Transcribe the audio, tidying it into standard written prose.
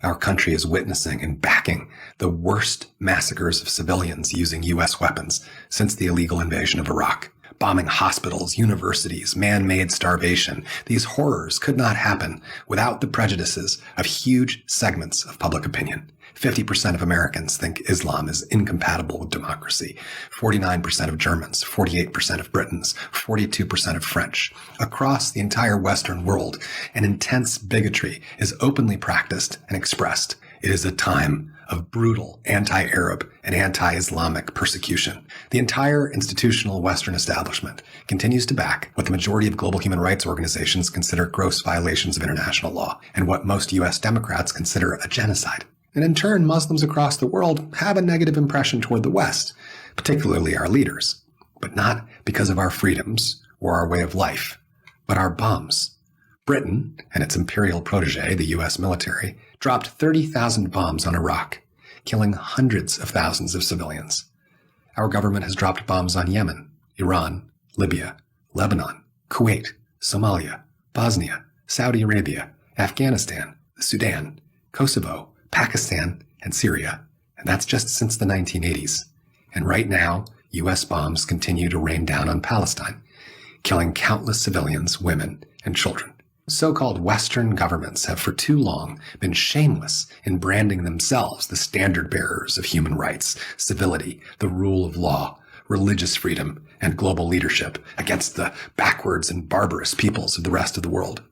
Our country is witnessing and backing the worst massacres of civilians using U.S. weapons since the illegal invasion of Iraq. Bombing hospitals, universities, man-made starvation. These horrors could not happen without the prejudices of huge segments of public opinion. 50% of Americans think Islam is incompatible with democracy. 49% of Germans, 48% of Britons, 42% of French. Across the entire Western world, an intense bigotry is openly practiced and expressed. It is a time of brutal anti-Arab and anti-Islamic persecution. The entire institutional Western establishment continues to back what the majority of global human rights organizations consider gross violations of international law and what most U.S. Democrats consider a genocide. And in turn, Muslims across the world have a negative impression toward the West, particularly our leaders, but not because of our freedoms or our way of life, but our bombs. Britain and its imperial protege, the U.S. military, dropped 30,000 bombs on Iraq, killing hundreds of thousands of civilians. Our government has dropped bombs on Yemen, Iran, Libya, Lebanon, Kuwait, Somalia, Bosnia, Saudi Arabia, Afghanistan, the Sudan, Kosovo, Pakistan, and Syria. And that's just since the 1980s. And right now, U.S. bombs continue to rain down on Palestine, killing countless civilians, women, and children. So-called Western governments have for too long been shameless in branding themselves the standard bearers of human rights, civility, the rule of law, religious freedom, and global leadership against the backwards and barbarous peoples of the rest of the world.